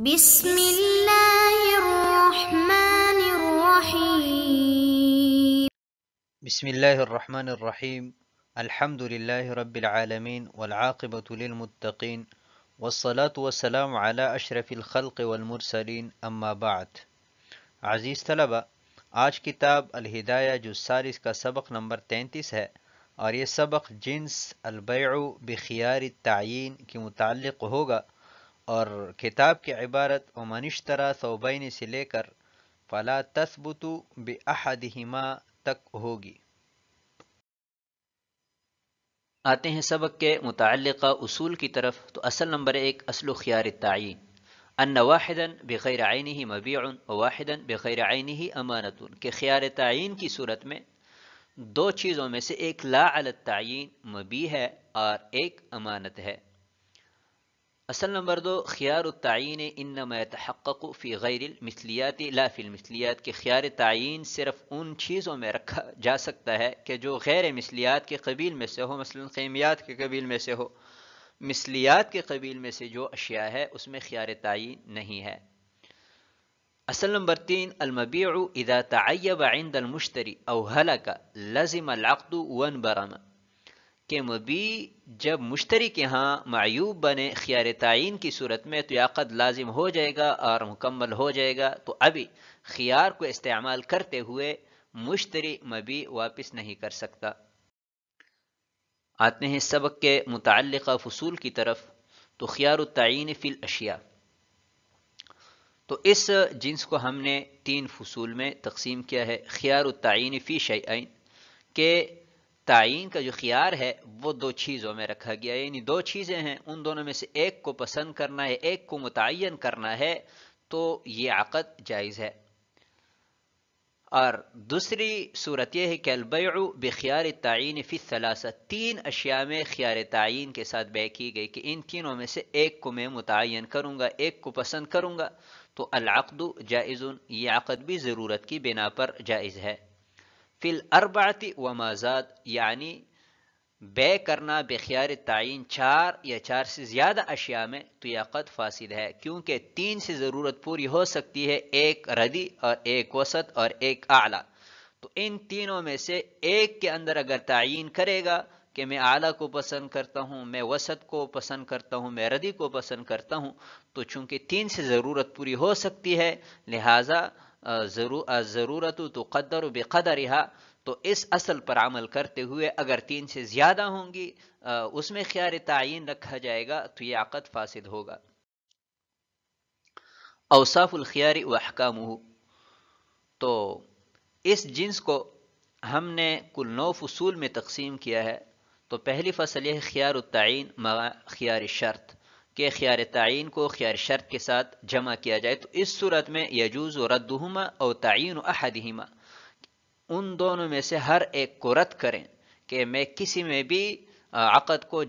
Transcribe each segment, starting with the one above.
بسم الله الرحمن الرحيم. بسم الله الرحمن الرحيم. الحمد لله رب العالمين والعاقبة للمتقين والصلاة والسلام على أشرف الخلق والمرسلين أما بعد. عزیز طلبہ، آج کتاب الہدایہ جز ثالث کا سبق نمبر 33 ہے، اور یہ سبق جنس البیع بخیار التعیین کے متعلق ہوگا، اور کتاب کی عبارت ومن اشترى ثوبین سے لے کر فلا تثبت بأحدہما تک ہوگی۔ آتے ہیں سبق کے متعلقہ اصول کی طرف۔ تو اصل نمبر 1، اصل خیار التعیین، ان واحدا بغیر عینہ مبیع وواحدا بغیر عینہ امانۃ، کہ خیار تعین کی صورت میں دو چیزوں میں سے ایک لا علی التعیین مبیع ہے اور ایک امانت ہے۔ اصل نمبر 2، خیار التعین انما يتحقق فی غیر المثلیات لا فی المثلیات، کہ خیار تعین صرف ان چیزوں میں رکھا جا سکتا ہے کہ جو غیر مثلیات کے قبیل میں سے ہو، مثلا قیمیات کے قبیل میں سے ہو۔ مثلیات کے قبیل میں سے جو اشیاء ہے اس میں خیار تعین نہیں ہے۔ اصل نمبر 3، المبیع اذا تعیب عند المشتری او ہلک لزم العقد وانبرم، کہ مبیع جب مشتری کے ہاں معیوب بنے خیار تعین کی صورت میں تو یہ عقد لازم ہو جائے گا اور مکمل ہو جائے گا، تو ابھی خیار کو استعمال کرتے ہوئے مشتری مبیع واپس نہیں کر سکتا۔ آتے ہیں سبق کے متعلقہ فصول کی طرف۔ تو خیار التعین فی الاشیاء، تو اس جنس کو ہم نے 3 فصول میں تقسیم کیا ہے۔ خیار التعین فی شیئین، کہ تعین کا جو خیار ہے وہ 2 چیزوں میں رکھا گیا، یعنی 2 چیزیں ہیں، ان دونوں میں سے ایک کو پسند کرنا ہے، ایک کو متعین کرنا ہے، تو یہ عقد جائز ہے۔ اور دوسری صورت یہ ہے کہ البیع بخیار التعین فی الثلاثہ، 3 اشیاء میں خیار تعین کے ساتھ بیع کی گئی کہ ان تینوں میں سے ایک کو میں متعین کروں گا، ایک کو پسند کروں گا، تو العقد جائز، یہ عقد بھی ضرورت کی بنا پر جائز ہے۔ فی الاربعۃ وما زاد، یعنی بیع کرنا بخیار تعین 4 یا 4 سے زیادہ اشیاء میں تو یہ عقد فاسد ہے، کیونکہ 3 سے ضرورت پوری ہو سکتی ہے، ایک ردی اور ایک وسط اور ایک اعلیٰ، تو ان تینوں میں سے ایک کے اندر اگر تعین کرے گا کہ میں اعلیٰ کو پسند کرتا ہوں، میں وسط کو پسند کرتا ہوں، میں ردی کو پسند کرتا ہوں، تو چونکہ 3 سے ضرورت پوری ہو سکتی ہے، لہٰذا ضرورت تقدر بقدرها، تو اس اصل پر عمل کرتے ہوئے اگر 3 سے زیادہ ہوں گی اس میں خیار تعین رکھا جائے گا تو یہ عقد فاسد ہوگا۔ اوصاف الخیار و احکامہ، تو اس جنس کو ہم نے کل 9 فصول میں تقسیم کیا ہے۔ تو پہلی فصل یہ ہے خیار التعین مع خیار شرط، کہ خیار تعین کو خیار شرط کے ساتھ جمع کیا جائے، تو اس صورت میں یجوز ردہما او تعین احدہما، ان دونوں میں سے ہر ایک کو رد کریں، کہ میں کسی میں بھی عقد کو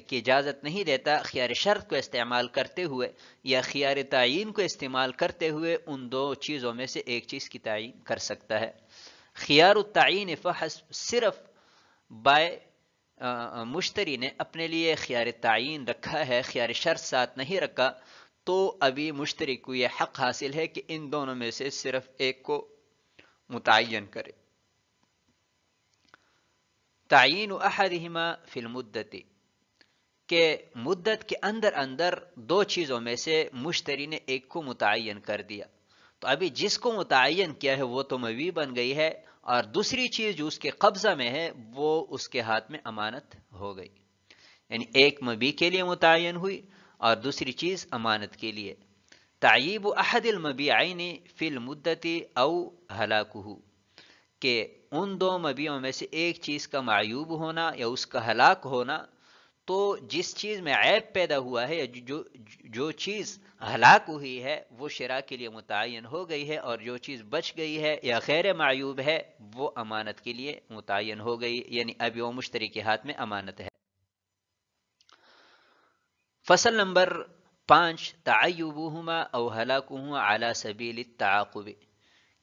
کی اجازت نہیں دیتا خیار شرط کو استعمال کرتے ہوئے یا خیار تعین کو استعمال کرتے ہوئے ان 2 چیزوں میں سے ایک چیز کی تعین کر سکتا ہے۔ خیار التعین فحسب، صرف مشتری نے اپنے لیے خیار تعین رکھا ہے، خیار شرط ساتھ نہیں رکھا، تو ابھی مشتری کو یہ حق حاصل ہے کہ ان دونوں میں سے صرف ایک کو متعین کرے۔ تعین احدہما فی المدت، کہ مدت کے اندر اندر 2 چیزوں میں سے مشتری نے ایک کو متعین کر دیا، تو ابھی جس کو متعین کیا ہے وہ تو مبیع بن گئی ہے، اور دوسری چیز جو اس کے قبضہ میں ہے وہ اس کے ہاتھ میں امانت ہو گئی، یعنی ایک مبیع کے لیے متعین ہوئی اور دوسری چیز امانت کے لیے۔ تعییب احد المبیعین فی المدت او ہلاکہ، کہ ان 2 مبیعوں میں سے ایک چیز کا معیوب ہونا یا اس کا ہلاک ہونا، تو جس چیز میں عیب پیدا ہوا ہے یا جو چیز ہلاک ہوئی ہے وہ شراء کے لیے متعین ہو گئی ہے، اور جو چیز بچ گئی ہے یا غیر معیوب ہے وہ امانت کے لیے متعین ہو گئی، یعنی ابھی وہ مشتری کے ہاتھ میں امانت ہے۔ فصل نمبر 5، تعیبہما او ہلاکہما علی سبیل التعاقب،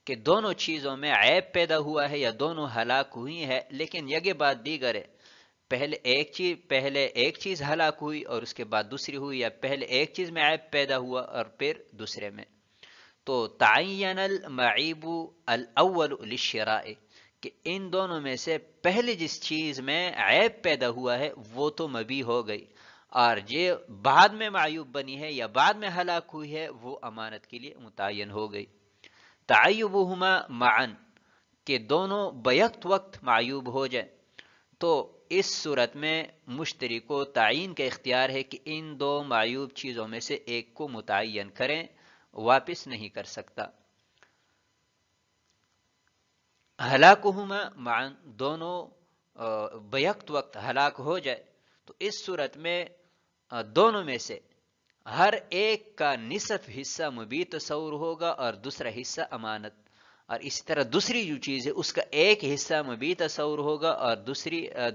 کہ دونوں چیزوں میں عیب پیدا ہوا ہے یا دونوں ہلاک ہوئی ہے لیکن یگے بعد دیگر ہے، پہلے ایک چیز ہلاک ہوئی اور اس کے بعد دوسری ہوئی، یا پہلے ایک چیز میں عیب پیدا ہوا اور پھر دوسرے میں. تو تعین المعیب الاول للشراء، کہ ان دونوں میں سے پہلے جس چیز میں عیب پیدا ہوا ہے وہ تو مبیح ہو گئی، اور جو بعد میں معیوب بنی ہے یا بعد میں ہلاک ہوئی ہے وہ امانت کے لیے متعین ہو گئی. تعیبہما معا، کہ دونوں بیک وقت معیوب ہو جائے، تو اس صورت میں مشتری کو تعین کا اختیار ہے کہ ان دو معیوب چیزوں میں سے ایک کو متعین کریں، واپس نہیں کر سکتا. ہلاکہما معا، دونوں بیک وقت ہلاک ہو جائے، تو اس صورت میں دونوں میں سے ہر ایک کا نصف حصہ مبیح تصور ہوگا اور دوسرا حصہ امانت، اور اسی طرح دوسری جو چیز ہے اس کا ایک حصہ مبیح تصور ہوگا اور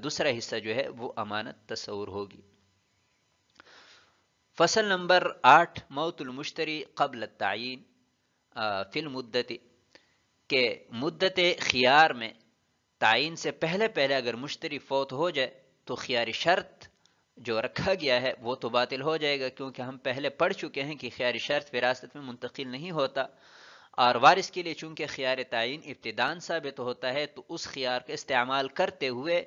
دوسرا حصہ جو ہے وہ امانت تصور ہوگی. فصل نمبر 8، موت المشتری قبل التعین فی المدت، کہ مدت خیار میں تعین سے پہلے اگر مشتری فوت ہو جائے تو خیار شرط جو رکھا گیا ہے وہ تو باطل ہو جائے گا، کیونکہ ہم پہلے پڑھ چکے ہیں کہ خیار شرط وراثت میں منتقل نہیں ہوتا، اور وارث کے لیے چونکہ خیار تعین ابتداً ثابت ہوتا ہے تو اس خیار کا استعمال کرتے ہوئے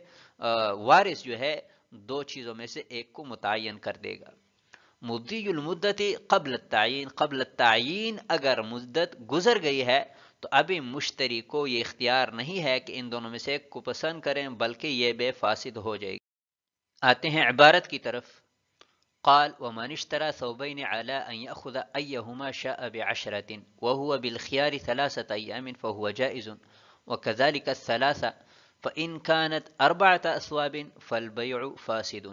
وارث جو ہے دو چیزوں میں سے ایک کو متعین کر دے گا. مدی المدت قبل التعین اگر مدت گزر گئی ہے تو ابھی مشتری کو یہ اختیار نہیں ہے کہ ان دونوں میں سے ایک کو پسند کریں، بلکہ یہ بے فاسد ہو جائے گی. آتے ہیں عبارت کی طرف. قال ومن اشترى ثوبين على أن يأخذ أيهما شاء بعشرة وهو بالخيار 3 أيام فهو جائز، وكذلك الثلاثة فإن كانت 4 أثواب فالبيع فاسد.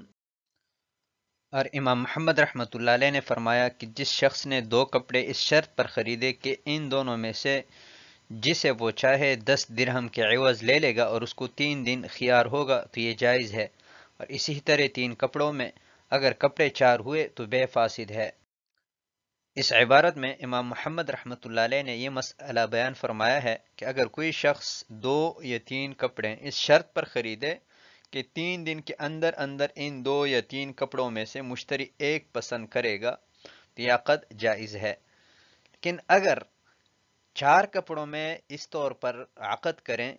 اور امام محمد رحمۃ اللہ علیہ نے فرمایا کہ جس شخص نے 2 کپڑے اس شرط پر خریدے کہ ان دونوں میں سے جسے وہ چاہے 10 درہم کے عوض لے لے گا اور اس کو 3 دن خیار ہوگا تو یہ جائز ہے، اور اسی طرح 3 کپڑوں میں اگر کپڑے 4 ہوئے تو بے فاسد ہے. اس عبارت میں امام محمد رحمۃ اللہ علیہ نے یہ مسئلہ بیان فرمایا ہے کہ اگر کوئی شخص 2 یا 3 کپڑے اس شرط پر خریدے کہ 3 دن کے اندر ان 2 یا 3 کپڑوں میں سے مشتری ایک پسند کرے گا تو یہ عقد جائز ہے. لیکن اگر 4 کپڑوں میں اس طور پر عقد کریں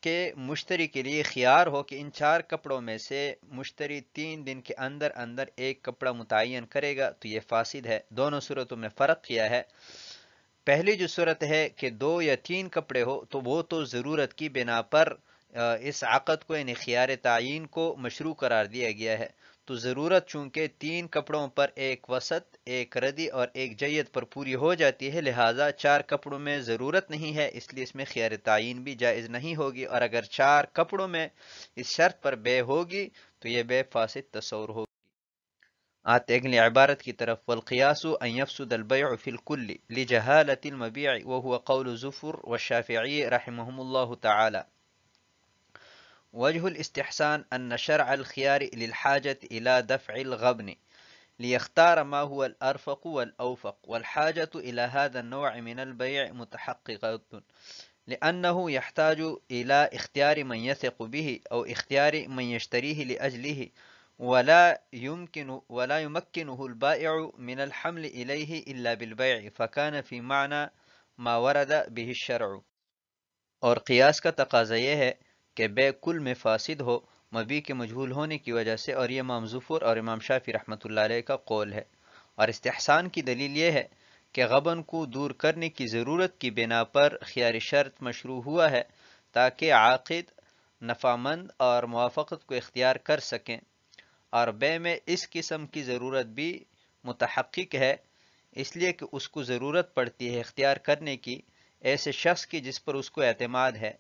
کہ مشتری کے لیے خیار ہو کہ ان 4 کپڑوں میں سے مشتری 3 دن کے اندر ایک کپڑا متعین کرے گا تو یہ فاسد ہے. دونوں صورتوں میں فرق کیا ہے. پہلی جو صورت ہے کہ 2 یا 3 کپڑے ہو تو وہ تو ضرورت کی بنا پر اس عقد کو یعنی خیار تعین کو مشروع قرار دیا گیا ہے، تو ضرورت چونکہ 3 کپڑوں پر ایک وسط، ایک ردی اور ایک جید پر پوری ہو جاتی ہے، لہٰذا 4 کپڑوں میں ضرورت نہیں ہے، اس لیے اس میں خیار تعین بھی جائز نہیں ہوگی، اور اگر 4 کپڑوں میں اس شرط پر بے ہوگی تو یہ بے فاسد تصور ہوگی. آتے اگلی عبارت کی طرف. والقیاس ان يفسد البيع في الكل لجهالة المبيع وهو قول زفر والشافعي رحمهم الله تعالى. وجه الاستحسان أن شرع الخيار للحاجة إلى دفع الغبن ليختار ما هو الأرفق والأوفق، والحاجة إلى هذا النوع من البيع متحققة لأنه يحتاج إلى اختيار من يثق به أو اختيار من يشتريه لأجله، ولا يمكنه البائع من الحمل إليه إلا بالبيع، فكان في معنى ما ورد به الشرع. اور قیاس کا تقاضا یہ ہے کہ بے کل میں فاسد ہو مبیع کے مجہول ہونے کی وجہ سے، اور یہ امام ظفر اور امام شافعی رحمۃ اللہ علیہ کا قول ہے. اور استحسان کی دلیل یہ ہے کہ غبن کو دور کرنے کی ضرورت کی بنا پر خیار شرط مشروع ہوا ہے تاکہ عاقد نفع مند اور موافقت کو اختیار کر سکیں، اور بے میں اس قسم کی ضرورت بھی متحقق ہے اس لیے کہ اس کو ضرورت پڑتی ہے اختیار کرنے کی ایسے شخص کی جس پر اس کو اعتماد ہے،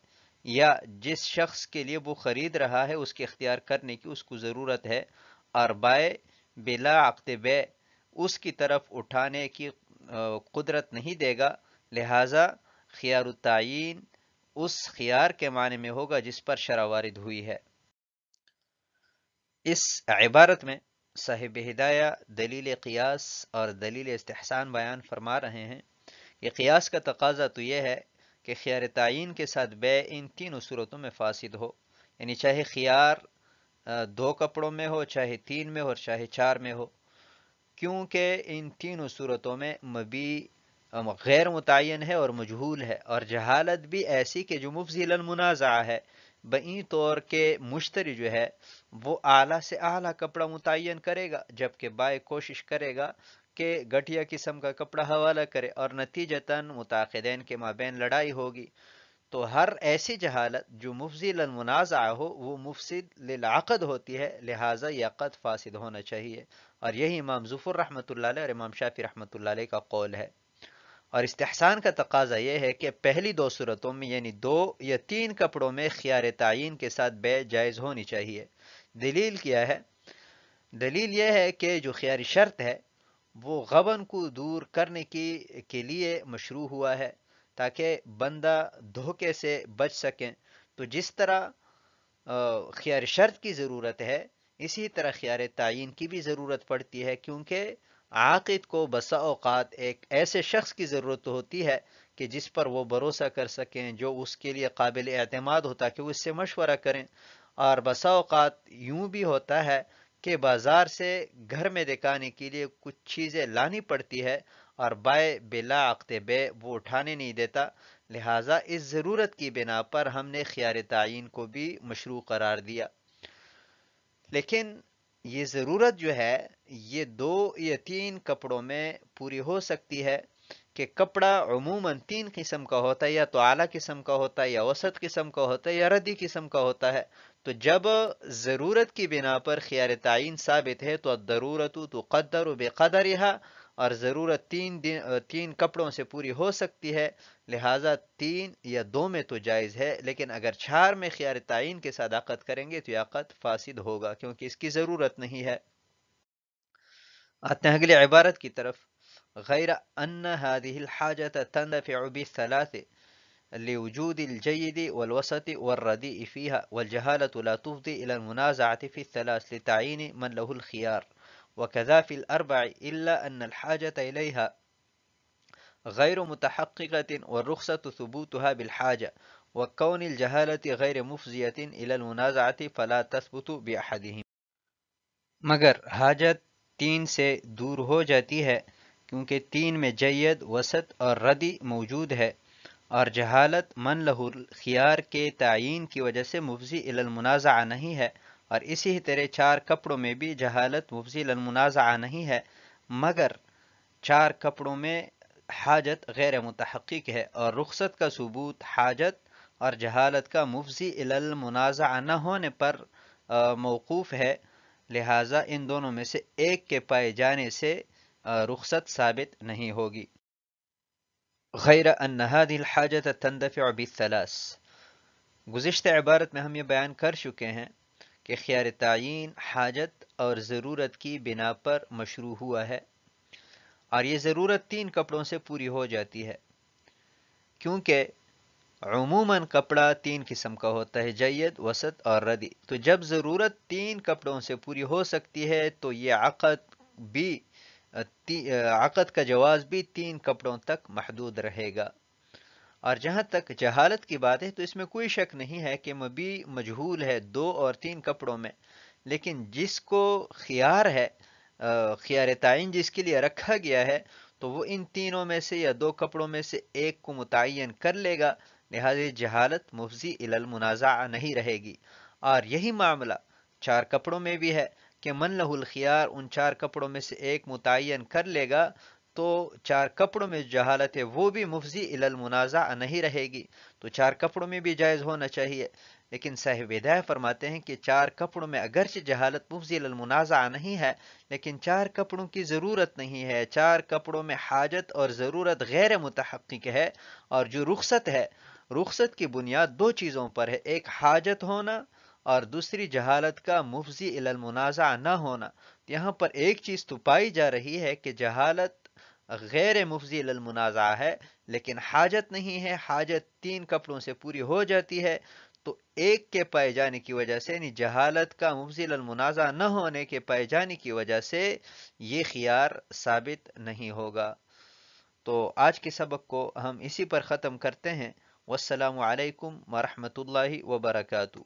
یا جس شخص کے لیے وہ خرید رہا ہے اس کے اختیار کرنے کی اس کو ضرورت ہے، اور بائع بلا عقد بے اس کی طرف اٹھانے کی قدرت نہیں دے گا، لہٰذا خیار التعین اس خیار کے معنی میں ہوگا جس پر شرع وارد ہوئی ہے. اس عبارت میں صاحب ہدایہ دلیل قیاس اور دلیل استحسان بیان فرما رہے ہیں. یہ قیاس کا تقاضا تو یہ ہے کہ خیار تعین کے ساتھ بے ان تینوں صورتوں میں فاسد ہو، یعنی چاہے خیار دو کپڑوں میں ہو، چاہے تین میں ہو اور چاہے چار میں ہو، کیونکہ ان تینوں صورتوں میں مبی غیر متعین ہے اور مجہول ہے، اور جہالت بھی ایسی کہ جو مفضی للمنازعہ ہے، بئیں طور کے مشتری جو ہے وہ اعلیٰ سے اعلیٰ کپڑا متعین کرے گا، جبکہ بائیں کوشش کرے گا کہ گھٹیا قسم کا کپڑا حوالہ کرے، اور نتیجتاً متعاقدین کے مابین لڑائی ہوگی۔ تو ہر ایسی جہالت جو مفضی للمنازعہ ہو وہ مفسد للعقد ہوتی ہے، لہٰذا یہ عقد فاسد ہونا چاہیے، اور یہی امام ظفر رحمۃ اللہ علیہ اور امام شافعی رحمۃ اللہ علیہ کا قول ہے۔ اور استحسان کا تقاضا یہ ہے کہ پہلی دو صورتوں میں یعنی دو یا تین کپڑوں میں خیار تعین کے ساتھ بیع جائز ہونی چاہیے۔ دلیل کیا ہے؟ دلیل یہ ہے کہ جو خیاری شرط ہے وہ غبن کو دور کرنے کے لیے مشروع ہوا ہے، تاکہ بندہ دھوکے سے بچ سکیں۔ تو جس طرح خیار شرط کی ضرورت ہے، اسی طرح خیار تعین کی بھی ضرورت پڑتی ہے، کیونکہ عاقد کو بسا اوقات ایک ایسے شخص کی ضرورت ہوتی ہے کہ جس پر وہ بھروسہ کر سکیں، جو اس کے لیے قابل اعتماد ہوتا کہ وہ اس سے مشورہ کریں، اور بسا اوقات یوں بھی ہوتا ہے کہ بازار سے گھر میں دکھانے کے لیے کچھ چیزیں لانی پڑتی ہے اور بائے بلا عقد بے وہ اٹھانے نہیں دیتا، لہٰذا اس ضرورت کی بنا پر ہم نے خیار تعین کو بھی مشروع قرار دیا۔ لیکن یہ ضرورت جو ہے یہ دو یا تین کپڑوں میں پوری ہو سکتی ہے کہ کپڑا عموماً تین قسم کا ہوتا ہے، یا تو اعلیٰ قسم کا ہوتا ہے، یا وسط قسم کا ہوتا ہے، یا ردی قسم کا ہوتا ہے۔ تو جب ضرورت کی بنا پر خیار تعین ثابت ہے تو الضرورت تقدر بقدرها، اور ضرورت تین کپڑوں سے پوری ہو سکتی ہے، لہٰذا تین یا دو میں تو جائز ہے، لیکن اگر چار میں خیار تعین کے ساتھ عقد کریں گے تو یہ عقد فاسد ہوگا، کیونکہ اس کی ضرورت نہیں ہے۔ آتے ہیں اگلی عبارت کی طرف، غیر ان هذه الحاجة تندفع بالثلاث لوجود الجيد والوسط والرديء فيها، والجهالة لا تفضي إلى المنازعة في الثلاث لتعيين من له الخيار، وكذا في الأربع إلا أن الحاجة إليها غير متحققة والرخصة ثبوتها بالحاجة، وكون الجهالة غير مفضية إلى المنازعة فلا تثبت بأحدهم۔ مگر حاجت تین سے دور ہو جاتی ہے کیونکہ تین میں جید، وسط اور ردی موجود ہے، اور جہالت من لہ الخیار کے تعین کی وجہ سے مفضی الی المنازعہ نہیں ہے، اور اسی طرح چار کپڑوں میں بھی جہالت مفضی الی المنازعہ نہیں ہے، مگر چار کپڑوں میں حاجت غیر متحقق ہے، اور رخصت کا ثبوت حاجت اور جہالت کا مفضی الی المنازعہ نہ ہونے پر موقوف ہے، لہٰذا ان دونوں میں سے ایک کے پائے جانے سے رخصت ثابت نہیں ہوگی۔ غیر ان هذه الحاجة تندفع بالثلاث، گزشتہ عبارت میں ہم یہ بیان کر چکے ہیں کہ خیار تعین حاجت اور ضرورت کی بنا پر مشروع ہوا ہے، اور یہ ضرورت تین کپڑوں سے پوری ہو جاتی ہے، کیونکہ عموماً کپڑا تین قسم کا ہوتا ہے، جید، وسط اور ردی۔ تو جب ضرورت تین کپڑوں سے پوری ہو سکتی ہے تو یہ عقد کا جواز بھی تین کپڑوں تک محدود رہے گا۔ اور جہاں تک جہالت کی بات ہے تو اس میں کوئی شک نہیں ہے کہ مبی مجہول ہے دو اور تین کپڑوں میں، لیکن جس کو خیار ہے، خیار تعین جس کے لیے رکھا گیا ہے، تو وہ ان تینوں میں سے یا دو کپڑوں میں سے ایک کو متعین کر لے گا، لہذا جہالت مفضی الی المنازعہ نہیں رہے گی۔ اور یہی معاملہ چار کپڑوں میں بھی ہے کہ من لہ الخیار ان چار کپڑوں میں سے ایک متعین کر لے گا، تو چار کپڑوں میں جہالت ہے وہ بھی مفضی الی المنازعہ نہیں رہے گی، تو چار کپڑوں میں بھی جائز ہونا چاہیے۔ لیکن صاحب ہدایہ فرماتے ہیں کہ چار کپڑوں میں اگرچہ جہالت مفضی الی المنازعہ نہیں ہے، لیکن چار کپڑوں کی ضرورت نہیں ہے، چار کپڑوں میں حاجت اور ضرورت غیر متحقق ہے، اور جو رخصت ہے، رخصت کی بنیاد دو چیزوں پر ہے، ایک حاجت ہونا اور دوسری جہالت کا مفضی الی المنازعہ نہ ہونا۔ یہاں پر ایک چیز تو پائی جا رہی ہے کہ جہالت غیر مفضی الی المنازعہ ہے، لیکن حاجت نہیں ہے، حاجت تین کپڑوں سے پوری ہو جاتی ہے، تو ایک کے پائے جانے کی وجہ سے، یعنی جہالت کا مفضی الی المنازعہ نہ ہونے کے پائے جانے کی وجہ سے یہ خیار ثابت نہیں ہوگا۔ تو آج کے سبق کو ہم اسی پر ختم کرتے ہیں۔ والسلام علیکم ورحمۃ اللہ وبرکاتہ۔